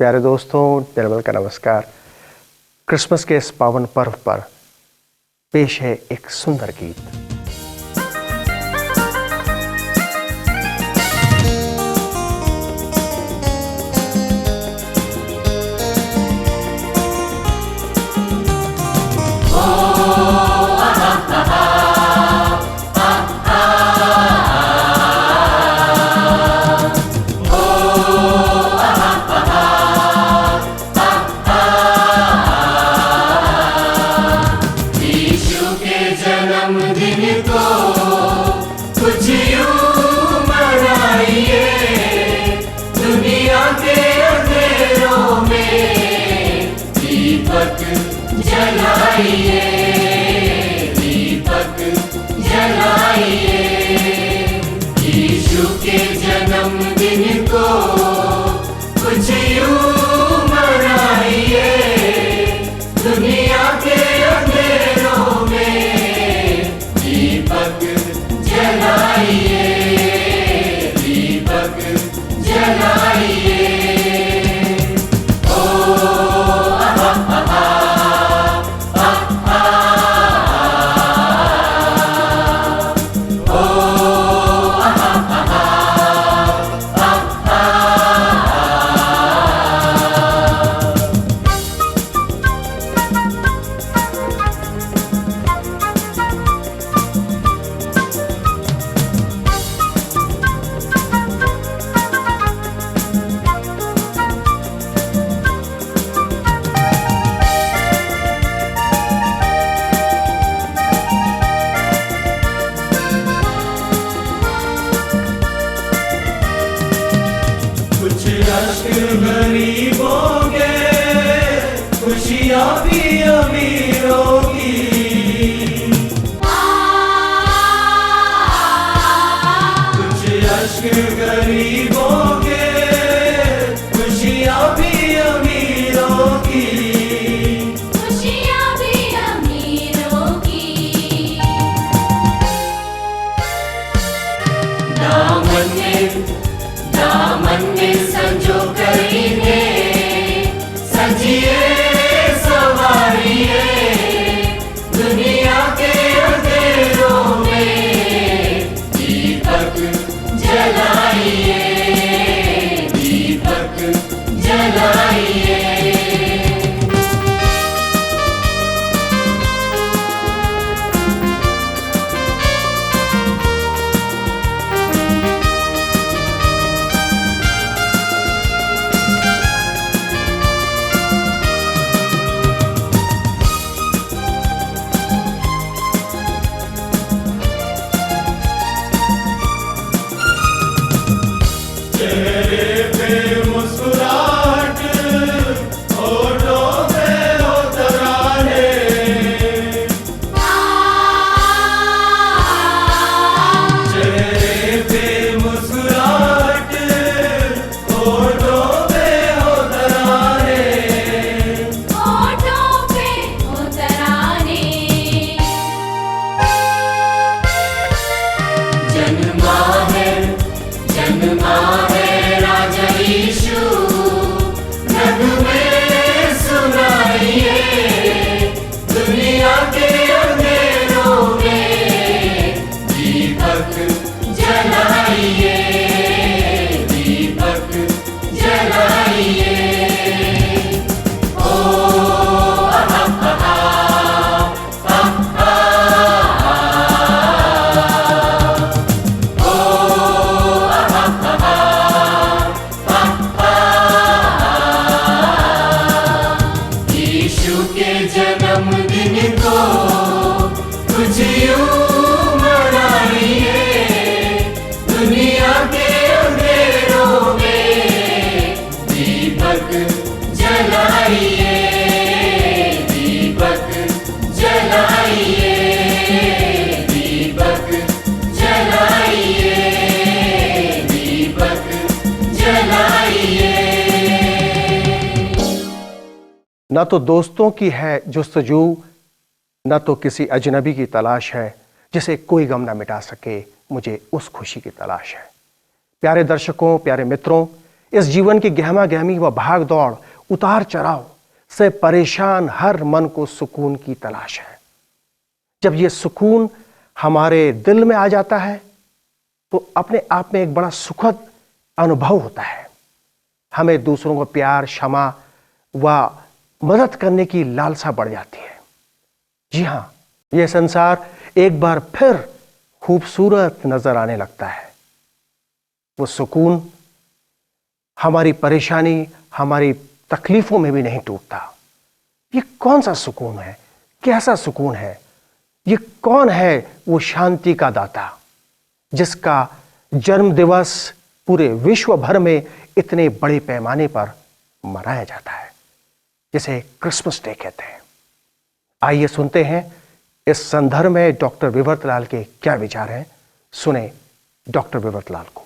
प्यारे दोस्तों, निर्मल का नमस्कार। क्रिसमस के इस पावन पर्व पर पेश है एक सुंदर गीत। यीशु के जन्मदिन को कुछ यूं मनाइए, दुनिया के अंधेरों में दीपक जलाइए, दीपक जलाइए। गरीबों के खुशियाँ भी अमीरों की, कुछ अश्क गरीबों के खुशियाँ भी अमीरों की, खुशियाँ भी अमीरों की। दामन में संजो करीने, सजिए सवारिए, दुनिया के अंधेरों में दीपक जलाइए, दीपक जलाइए। जन्मा है राजा यीशु, नगमे सुनाइए, दुनिया के अंधेरों में दीपक जलाइए, दीपक जलाइए। जन्मदिन को कुछ यूं मनाइए, दुनिया के अंधेरों में दीपक जलाइए, दीपक जलाइए, दीपक जलाइए, दीपक जलाइए। न तो दोस्तों की है जुस्तजू, न तो किसी अजनबी की तलाश है, जिसे कोई गम न मिटा सके, मुझे उस खुशी की तलाश है। प्यारे दर्शकों, प्यारे मित्रों, इस जीवन की गहमा गहमी व भाग दौड़, उतार चढ़ाव से परेशान हर मन को सुकून की तलाश है। जब यह सुकून हमारे दिल में आ जाता है तो अपने आप में एक बड़ा सुखद अनुभव होता है। हमें दूसरों को प्यार, क्षमा व मदद करने की लालसा बढ़ जाती है। जी हां, यह संसार एक बार फिर खूबसूरत नजर आने लगता है। वो सुकून हमारी परेशानी, हमारी तकलीफों में भी नहीं टूटता। ये कौन सा सुकून है? कैसा सुकून है? ये कौन है वो शांति का दाता जिसका जन्म दिवस पूरे विश्व भर में इतने बड़े पैमाने पर मनाया जाता है, जिसे क्रिसमस डे कहते हैं। आइए सुनते हैं इस संदर्भ में डॉक्टर विवर्तलाल के क्या विचार हैं। सुने डॉक्टर विवर्तलाल को।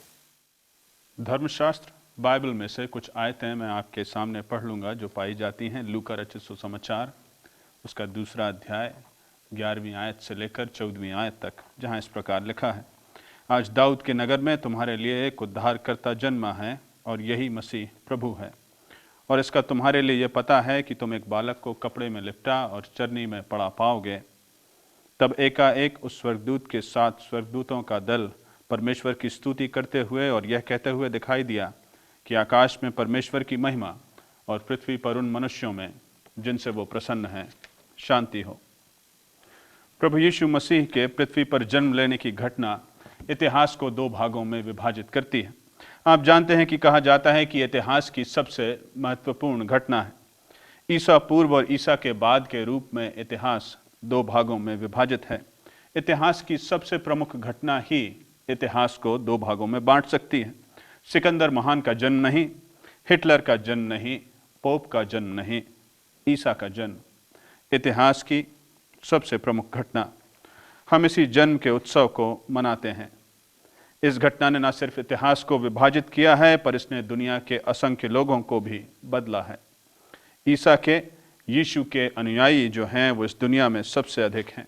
धर्मशास्त्र बाइबल में से कुछ आयतें मैं आपके सामने पढ़ लूंगा जो पाई जाती हैं लूका रचित सुसमाचार उसका 2 अध्याय 11वीं आयत से लेकर 14वीं आयत तक, जहां इस प्रकार लिखा है, आज दाऊद के नगर में तुम्हारे लिए एक उद्धारकर्ता जन्मा है और यही मसीह प्रभु है। और इसका तुम्हारे लिए यह पता है कि तुम एक बालक को कपड़े में लिपटा और चरनी में पड़ा पाओगे। तब एकाएक उस स्वर्गदूत के साथ स्वर्गदूतों का दल परमेश्वर की स्तुति करते हुए और यह कहते हुए दिखाई दिया कि आकाश में परमेश्वर की महिमा और पृथ्वी पर उन मनुष्यों में जिनसे वो प्रसन्न है शांति हो। प्रभु यीशु मसीह के पृथ्वी पर जन्म लेने की घटना इतिहास को 2 भागों में विभाजित करती है। आप जानते हैं कि कहा जाता है कि इतिहास की सबसे महत्वपूर्ण घटना है। ईसा पूर्व और ईसा के बाद के रूप में इतिहास 2 भागों में विभाजित है। इतिहास की सबसे प्रमुख घटना ही इतिहास को 2 भागों में बांट सकती है। सिकंदर महान का जन्म नहीं, हिटलर का जन्म नहीं, पोप का जन्म नहीं, ईसा का जन्म इतिहास की सबसे प्रमुख घटना। हम इसी जन्म के उत्सव को मनाते हैं। इस घटना ने न सिर्फ इतिहास को विभाजित किया है, पर इसने दुनिया के असंख्य लोगों को भी बदला है। ईसा के, यीशु के अनुयायी जो हैं वो इस दुनिया में सबसे अधिक हैं।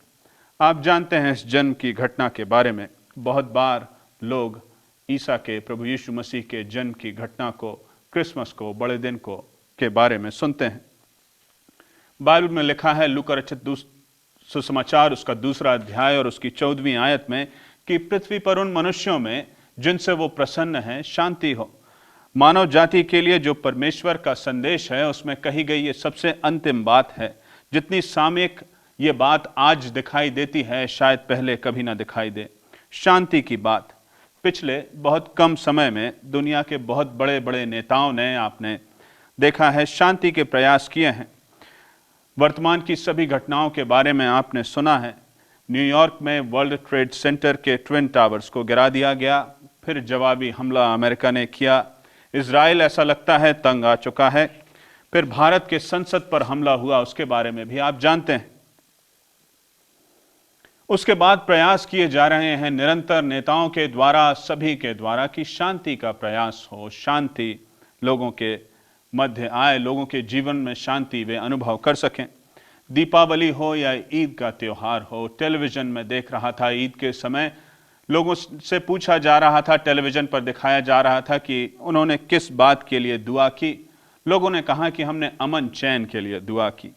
आप जानते हैं इस जन्म की घटना के बारे में बहुत बार लोग ईसा के, प्रभु यीशु मसीह के जन्म की घटना को, क्रिसमस को, बड़े दिन को के बारे में सुनते हैं। बाइबल में लिखा है लूका रचित सुसमाचार उसका 2 अध्याय और उसकी 14वीं आयत में कि पृथ्वी पर उन मनुष्यों में जिनसे वो प्रसन्न है शांति हो। मानव जाति के लिए जो परमेश्वर का संदेश है उसमें कही गई ये सबसे अंतिम बात है। जितनी सामयिक ये बात आज दिखाई देती है शायद पहले कभी ना दिखाई दे। शांति की बात पिछले बहुत कम समय में दुनिया के बहुत बड़े बड़े नेताओं ने, आपने देखा है, शांति के प्रयास किए हैं। वर्तमान की सभी घटनाओं के बारे में आपने सुना है। न्यूयॉर्क में वर्ल्ड ट्रेड सेंटर के ट्विन टावर्स को गिरा दिया गया, फिर जवाबी हमला अमेरिका ने किया। इजराइल ऐसा लगता है तंग आ चुका है। फिर भारत के संसद पर हमला हुआ, उसके बारे में भी आप जानते हैं। उसके बाद प्रयास किए जा रहे हैं निरंतर नेताओं के द्वारा, सभी के द्वारा, कि शांति का प्रयास हो, शांति लोगों के मध्य आए, लोगों के जीवन में शांति वे अनुभव कर सकें। दीपावली हो या ईद का त्योहार हो, टेलीविजन में देख रहा था ईद के समय, लोगों से पूछा जा रहा था, टेलीविजन पर दिखाया जा रहा था कि उन्होंने किस बात के लिए दुआ की। लोगों ने कहा कि हमने अमन चैन के लिए दुआ की।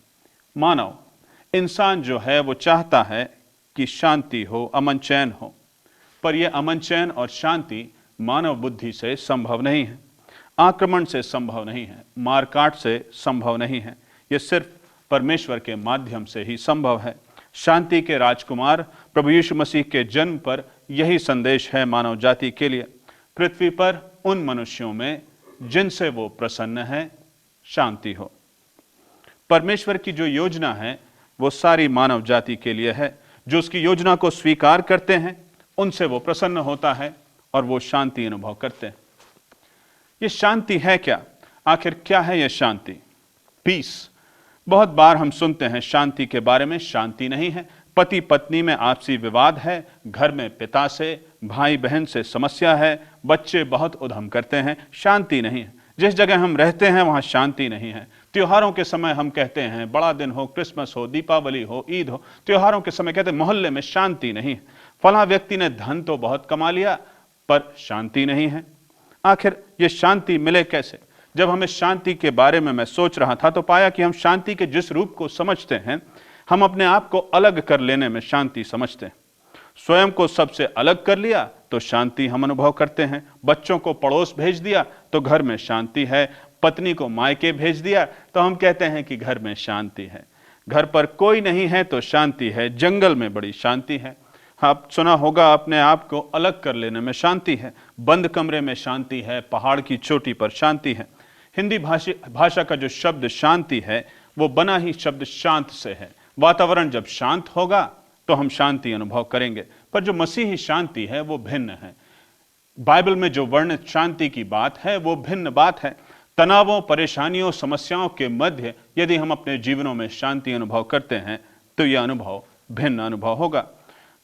मानव इंसान जो है वो चाहता है कि शांति हो, अमन चैन हो, पर यह अमन चैन और शांति मानव बुद्धि से संभव नहीं है, आक्रमण से संभव नहीं है, मारकाट से संभव नहीं है। यह सिर्फ परमेश्वर के माध्यम से ही संभव है। शांति के राजकुमार प्रभु यीशु मसीह के जन्म पर यही संदेश है मानव जाति के लिए। पृथ्वी पर उन मनुष्यों में जिनसे वो प्रसन्न है शांति हो। परमेश्वर की जो योजना है वो सारी मानव जाति के लिए है। जो उसकी योजना को स्वीकार करते हैं उनसे वो प्रसन्न होता है और वो शांति अनुभव करते हैं। ये शांति है क्या? आखिर क्या है यह शांति? पीस। बहुत बार हम सुनते हैं शांति के बारे में। शांति नहीं है। पति पत्नी में आपसी विवाद है, घर में पिता से, भाई बहन से समस्या है, बच्चे बहुत उधम करते हैं, शांति नहीं है। जिस जगह हम रहते हैं वहां शांति नहीं है। त्योहारों के समय हम कहते हैं, बड़ा दिन हो, क्रिसमस हो, दीपावली हो, ईद हो, त्योहारों के समय कहते हैं मोहल्ले में शांति नहीं है। फला व्यक्ति ने धन तो बहुत कमा लिया पर शांति नहीं है। आखिर ये शांति मिले कैसे? जब हमें शांति के बारे में मैं सोच रहा था तो पाया कि हम शांति के जिस रूप को समझते हैं, हम अपने आप को अलग कर लेने में शांति समझते हैं। स्वयं को सबसे अलग कर लिया तो शांति हम अनुभव करते हैं। बच्चों को पड़ोस भेज दिया तो घर में शांति है। पत्नी को मायके भेज दिया तो हम कहते हैं कि घर में शांति है। घर पर कोई नहीं है तो शांति है। जंगल में बड़ी शांति है। आप सुना होगा, अपने आप को अलग कर लेने में शांति है। बंद कमरे में शांति है। पहाड़ की चोटी पर शांति है। हिंदी भाषा का जो शब्द शांति है वो बना ही शब्द शांत से है। वातावरण जब शांत होगा तो हम शांति अनुभव करेंगे। पर जो मसीही शांति है वो भिन्न है। बाइबल में जो वर्णित शांति की बात है वो भिन्न बात है। तनावों, परेशानियों, समस्याओं के मध्य यदि हम अपने जीवनों में शांति अनुभव करते हैं तो यह अनुभव भिन्न अनुभव होगा।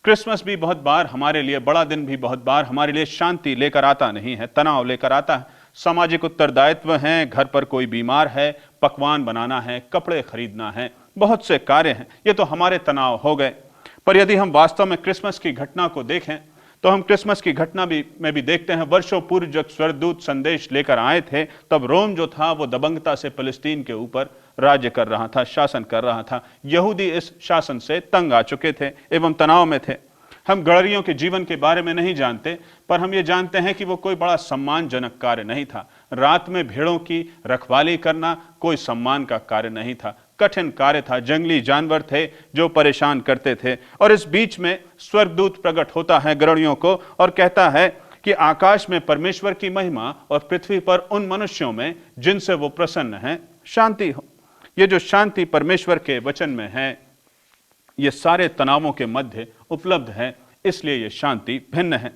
क्रिसमस भी बहुत बार हमारे लिए, बड़ा दिन भी बहुत बार हमारे लिए शांति लेकर आता नहीं है, तनाव लेकर आता है। सामाजिक उत्तरदायित्व हैं, घर पर कोई बीमार है, पकवान बनाना है, कपड़े खरीदना है, बहुत से कार्य हैं, ये तो हमारे तनाव हो गए। पर यदि हम वास्तव में क्रिसमस की घटना को देखें तो हम क्रिसमस की घटना में भी देखते हैं, वर्षों पूर्व जब स्वर्गदूत संदेश लेकर आए थे तब रोम जो था वो दबंगता से फिलिस्तीन के ऊपर राज्य कर रहा था, शासन कर रहा था। यहूदी इस शासन से तंग आ चुके थे एवं तनाव में थे। हम गडरियों के जीवन के बारे में नहीं जानते, पर हम ये जानते हैं कि वो कोई बड़ा सम्मानजनक कार्य नहीं था। रात में भेड़ों की रखवाली करना कोई सम्मान का कार्य नहीं था, कठिन कार्य था। जंगली जानवर थे जो परेशान करते थे। और इस बीच में स्वर्गदूत प्रकट होता है गडरियों को और कहता है कि आकाश में परमेश्वर की महिमा और पृथ्वी पर उन मनुष्यों में जिनसे वो प्रसन्न है शांति हो। ये जो शांति परमेश्वर के वचन में है ये सारे तनावों के मध्य उपलब्ध है, इसलिए ये शांति भिन्न है।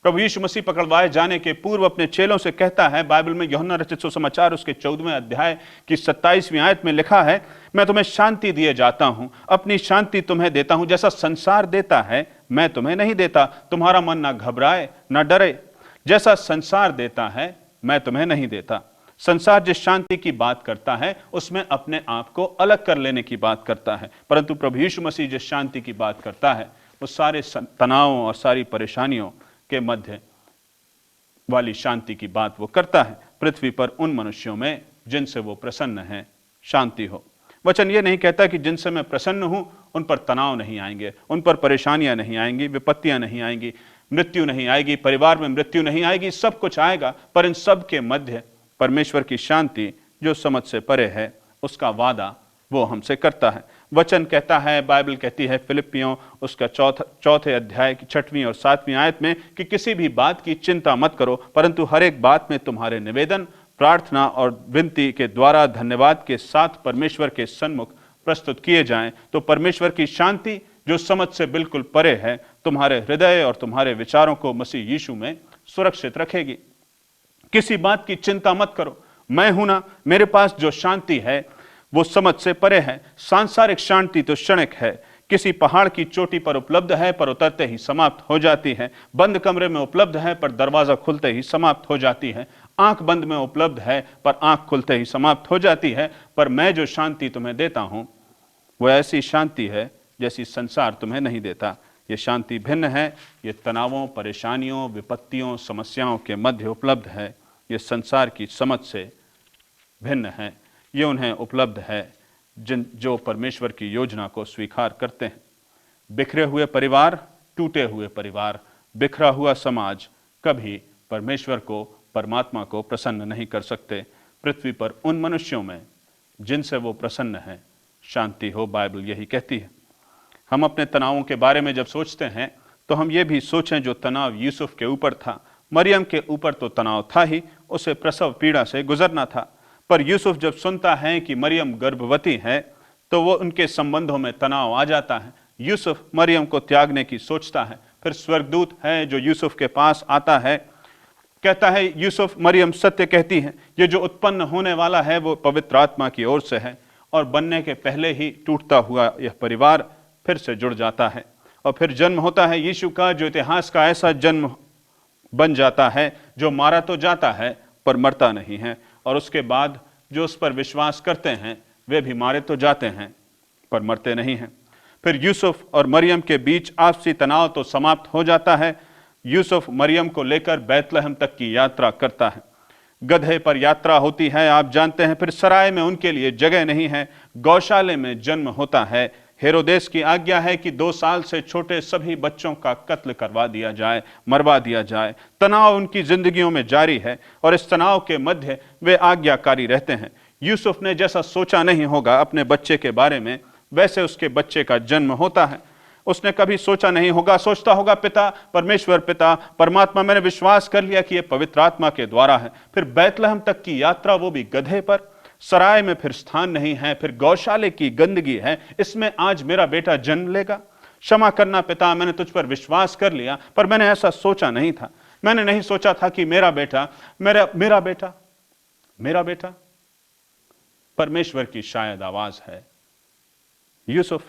प्रभु यीशु मसीह पकड़वाए जाने के पूर्व अपने चेलों से कहता है, बाइबल में यूहन्ना रचित सुसमाचार उसके 14वें अध्याय की 27वीं आयत में लिखा है, मैं तुम्हें शांति दिए जाता हूं, अपनी शांति तुम्हें देता हूं, जैसा संसार देता है मैं तुम्हें नहीं देता। तुम्हारा मन ना घबराए ना डरे। जैसा संसार देता है मैं तुम्हें नहीं देता। संसार जिस शांति की बात करता है उसमें अपने आप को अलग कर लेने की बात करता है, परंतु प्रभु यीशु मसीह जिस शांति की बात करता है वो सारे तनावों और सारी परेशानियों के मध्य वाली शांति की बात वो करता है। पृथ्वी पर उन मनुष्यों में जिनसे वो प्रसन्न है शांति हो। वचन ये नहीं कहता कि जिनसे मैं प्रसन्न हूं उन पर तनाव नहीं आएंगे, उन पर परेशानियां नहीं आएंगी, विपत्तियां नहीं आएंगी, मृत्यु नहीं आएगी, परिवार में मृत्यु नहीं आएगी, सब कुछ आएगा। पर इन सब के मध्य परमेश्वर की शांति जो समझ से परे है उसका वादा वो हमसे करता है। वचन कहता है, बाइबल कहती है फिलिपियों उसका चौथे अध्याय की 6वीं और 7वीं आयत में कि किसी भी बात की चिंता मत करो, परंतु हर एक बात में तुम्हारे निवेदन, प्रार्थना और विनती के द्वारा धन्यवाद के साथ परमेश्वर के सन्मुख प्रस्तुत किए जाएं, तो परमेश्वर की शांति जो समझ से बिल्कुल परे है तुम्हारे हृदय और तुम्हारे विचारों को मसीह यीशु में सुरक्षित रखेगी। किसी बात की चिंता मत करो, मैं हूं ना, मेरे पास जो शांति है वो समझ से परे है। सांसारिक शांति तो क्षणिक है, किसी पहाड़ की चोटी पर उपलब्ध है पर उतरते ही समाप्त हो जाती है। बंद कमरे में उपलब्ध है पर दरवाजा खुलते ही समाप्त हो जाती है। आंख बंद में उपलब्ध है पर आंख खुलते ही समाप्त हो जाती है। पर मैं जो शांति तुम्हें देता हूं वो ऐसी शांति है जैसी संसार तुम्हें नहीं देता। ये शांति भिन्न है, ये तनावों, परेशानियों, विपत्तियों, समस्याओं के मध्य उपलब्ध है। ये संसार की समझ से भिन्न है। ये उन्हें उपलब्ध है जो परमेश्वर की योजना को स्वीकार करते हैं। बिखरे हुए परिवार, टूटे हुए परिवार, बिखरा हुआ समाज कभी परमेश्वर को, परमात्मा को प्रसन्न नहीं कर सकते। पृथ्वी पर उन मनुष्यों में जिनसे वो प्रसन्न है शांति हो, बाइबल यही कहती है। हम अपने तनावों के बारे में जब सोचते हैं तो हम ये भी सोचें जो तनाव यूसुफ के ऊपर था। मरियम के ऊपर तो तनाव था ही, उसे प्रसव पीड़ा से गुजरना था। पर यूसुफ जब सुनता है कि मरियम गर्भवती है तो वो उनके संबंधों में तनाव आ जाता है। यूसुफ मरियम को त्यागने की सोचता है। फिर स्वर्गदूत है जो यूसुफ के पास आता है, कहता है यूसुफ, मरियम सत्य कहती है, ये जो उत्पन्न होने वाला है वो पवित्र आत्मा की ओर से है। और बनने के पहले ही टूटता हुआ यह परिवार फिर से जुड़ जाता है और फिर जन्म होता है यीशु का, जो इतिहास का ऐसा जन्म बन जाता है जो मारा तो जाता है पर मरता नहीं है। और उसके बाद जो उस पर विश्वास करते हैं वे भी मारे तो जाते हैं पर मरते नहीं हैं। फिर यूसुफ और मरियम के बीच आपसी तनाव तो समाप्त हो जाता है। यूसुफ मरियम को लेकर बैतलहम तक की यात्रा करता है। गधे पर यात्रा होती है, आप जानते हैं। फिर सराय में उनके लिए जगह नहीं है, गौशाले में जन्म होता है। हेरोदेस की आज्ञा है कि 2 साल से छोटे सभी बच्चों का कत्ल करवा दिया जाए, मरवा दिया जाए। तनाव उनकी जिंदगियों में जारी है और इस तनाव के मध्य वे आज्ञाकारी रहते हैं। यूसुफ ने जैसा सोचा नहीं होगा अपने बच्चे के बारे में, वैसे उसके बच्चे का जन्म होता है। उसने कभी सोचा नहीं होगा, सोचता होगा पिता परमेश्वर, पिता परमात्मा, मैंने विश्वास कर लिया कि यह पवित्र आत्मा के द्वारा है। फिर बैतलहम तक की यात्रा, वो भी गधे पर। सराय में फिर स्थान नहीं है, फिर गौशाले की गंदगी है, इसमें आज मेरा बेटा जन्म लेगा। क्षमा करना पिता, मैंने तुझ पर विश्वास कर लिया, पर मैंने ऐसा सोचा नहीं था। मैंने नहीं सोचा था कि मेरा बेटा परमेश्वर की शायद आवाज है। यूसुफ,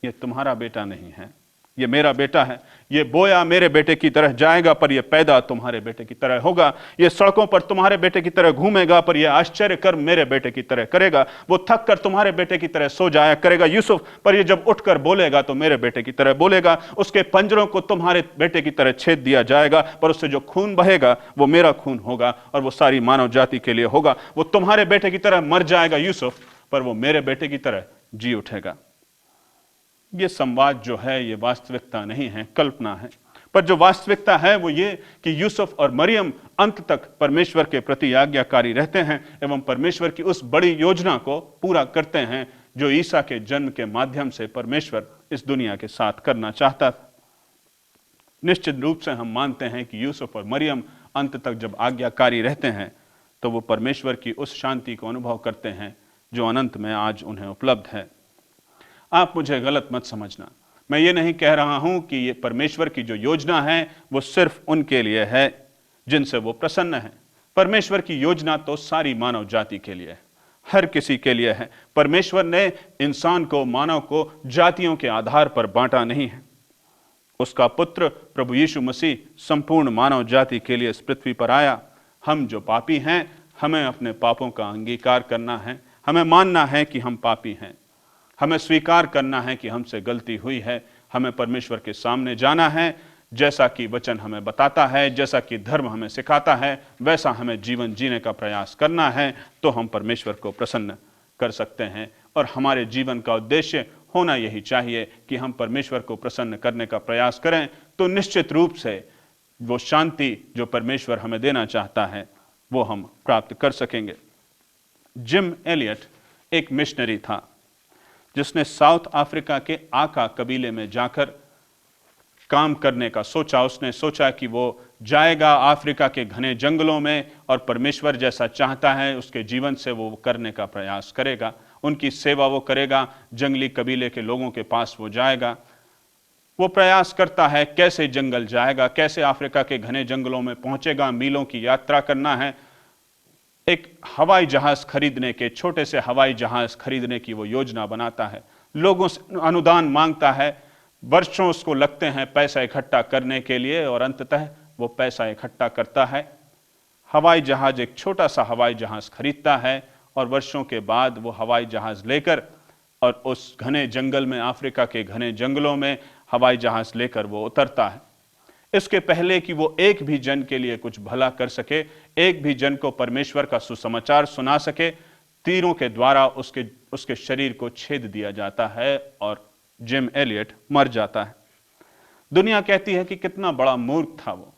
ये तुम्हारा बेटा नहीं है, ये मेरा बेटा है। ये बोया मेरे बेटे की तरह जाएगा, पर यह पैदा तुम्हारे बेटे की तरह होगा। ये सड़कों पर तुम्हारे बेटे की तरह घूमेगा, पर यह आश्चर्य कर्म मेरे बेटे की तरह करेगा। वो थक कर तुम्हारे बेटे की तरह सो जाया करेगा यूसुफ, पर यह जब उठकर बोलेगा तो मेरे बेटे की तरह बोलेगा। उसके पंजरों को तुम्हारे बेटे की तरह छेद दिया जाएगा, पर उससे जो खून बहेगा वो मेरा खून होगा और वो सारी मानव जाति के लिए होगा। वो तुम्हारे बेटे की तरह मर जाएगा यूसुफ, पर वो मेरे बेटे की तरह जी उठेगा। ये संवाद जो है ये वास्तविकता नहीं है, कल्पना है। पर जो वास्तविकता है वो ये कि यूसुफ और मरियम अंत तक परमेश्वर के प्रति आज्ञाकारी रहते हैं एवं परमेश्वर की उस बड़ी योजना को पूरा करते हैं जो ईसा के जन्म के माध्यम से परमेश्वर इस दुनिया के साथ करना चाहता था। निश्चित रूप से हम मानते हैं कि यूसुफ और मरियम अंत तक जब आज्ञाकारी रहते हैं तो वो परमेश्वर की उस शांति को अनुभव करते हैं जो अनंत में आज उन्हें उपलब्ध है। आप मुझे गलत मत समझना, मैं ये नहीं कह रहा हूं कि ये परमेश्वर की जो योजना है वो सिर्फ उनके लिए है जिनसे वो प्रसन्न है। परमेश्वर की योजना तो सारी मानव जाति के लिए है, हर किसी के लिए है। परमेश्वर ने इंसान को, मानव को जातियों के आधार पर बांटा नहीं है। उसका पुत्र प्रभु यीशु मसीह संपूर्ण मानव जाति के लिए इस पृथ्वी पर आया। हम जो पापी हैं, हमें अपने पापों का अंगीकार करना है, हमें मानना है कि हम पापी हैं, हमें स्वीकार करना है कि हमसे गलती हुई है, हमें परमेश्वर के सामने जाना है। जैसा कि वचन हमें बताता है, जैसा कि धर्म हमें सिखाता है, वैसा हमें जीवन जीने का प्रयास करना है, तो हम परमेश्वर को प्रसन्न कर सकते हैं। और हमारे जीवन का उद्देश्य होना यही चाहिए कि हम परमेश्वर को प्रसन्न करने का प्रयास करें, तो निश्चित रूप से वो शांति जो परमेश्वर हमें देना चाहता है वो हम प्राप्त कर सकेंगे। जिम एलियट एक मिशनरी था जिसने साउथ अफ्रीका के आका कबीले में जाकर काम करने का सोचा। उसने सोचा कि वो जाएगा अफ्रीका के घने जंगलों में और परमेश्वर जैसा चाहता है उसके जीवन से वो करने का प्रयास करेगा, उनकी सेवा वो करेगा, जंगली कबीले के लोगों के पास वो जाएगा। वो प्रयास करता है कैसे जंगल जाएगा, कैसे अफ्रीका के घने जंगलों में पहुंचेगा, मीलों की यात्रा करना है। एक हवाई जहाज खरीदने के, छोटे से हवाई जहाज खरीदने की वो योजना बनाता है, लोगों से अनुदान मांगता है, वर्षों उसको लगते हैं पैसा इकट्ठा करने के लिए और अंततः वो पैसा इकट्ठा करता है। हवाई जहाज, एक छोटा सा हवाई जहाज खरीदता है और वर्षों के बाद वो हवाई जहाज लेकर और उस घने जंगल में, अफ्रीका के घने जंगलों में हवाई जहाज लेकर वो उतरता है। इसके पहले कि वो एक भी जन के लिए कुछ भला कर सके, एक भी जन को परमेश्वर का सुसमाचार सुना सके, तीरों के द्वारा उसके शरीर को छेद दिया जाता है और जिम एलियट मर जाता है। दुनिया कहती है कि कितना बड़ा मूर्ख था वो,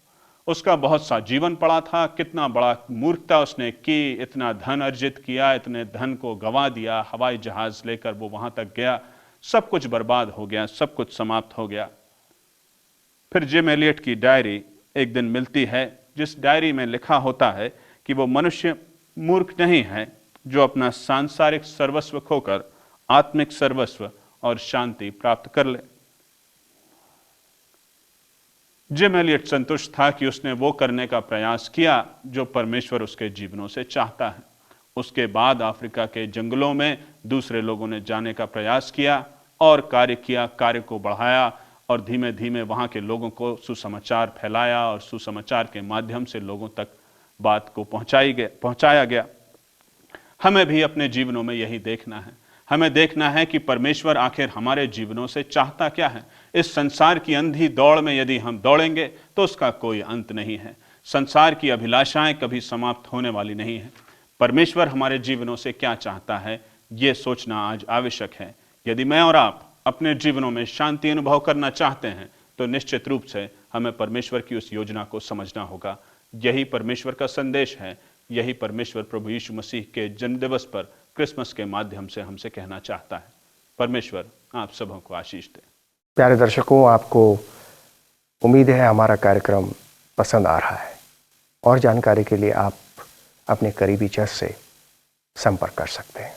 उसका बहुत सा जीवन पड़ा था, कितना बड़ा मूर्खता उसने की, इतना धन अर्जित किया, इतने धन को गंवा दिया, हवाई जहाज लेकर वो वहां तक गया, सब कुछ बर्बाद हो गया, सब कुछ समाप्त हो गया। फिर जिम एलियट की डायरी एक दिन मिलती है जिस डायरी में लिखा होता है कि वो मनुष्य मूर्ख नहीं है जो अपना सांसारिक सर्वस्व खोकर आत्मिक सर्वस्व और शांति प्राप्त कर ले। जिम एलियट संतुष्ट था कि उसने वो करने का प्रयास किया जो परमेश्वर उसके जीवनों से चाहता है। उसके बाद अफ्रीका के जंगलों में दूसरे लोगों ने जाने का प्रयास किया और कार्य किया, कार्य को बढ़ाया और धीमे धीमे वहां के लोगों को सुसमाचार फैलाया और सुसमाचार के माध्यम से लोगों तक बात को पहुंचाया गया। हमें भी अपने जीवनों में यही देखना है। हमें देखना है कि परमेश्वर आखिर हमारे जीवनों से चाहता क्या है। इस संसार की अंधी दौड़ में यदि हम दौड़ेंगे तो उसका कोई अंत नहीं है। संसार की अभिलाषाएं कभी समाप्त होने वाली नहीं है। परमेश्वर हमारे जीवनों से क्या चाहता है, यह सोचना आज आवश्यक है। यदि मैं और आप अपने जीवनों में शांति अनुभव करना चाहते हैं तो निश्चित रूप से हमें परमेश्वर की उस योजना को समझना होगा। यही परमेश्वर का संदेश है, यही परमेश्वर प्रभु यीशु मसीह के जन्मदिवस पर क्रिसमस के माध्यम से हमसे कहना चाहता है। परमेश्वर आप सबों को आशीष दे। प्यारे दर्शकों, आपको उम्मीद है हमारा कार्यक्रम पसंद आ रहा है। और जानकारी के लिए आप अपने करीबी चर्च से संपर्क कर सकते हैं।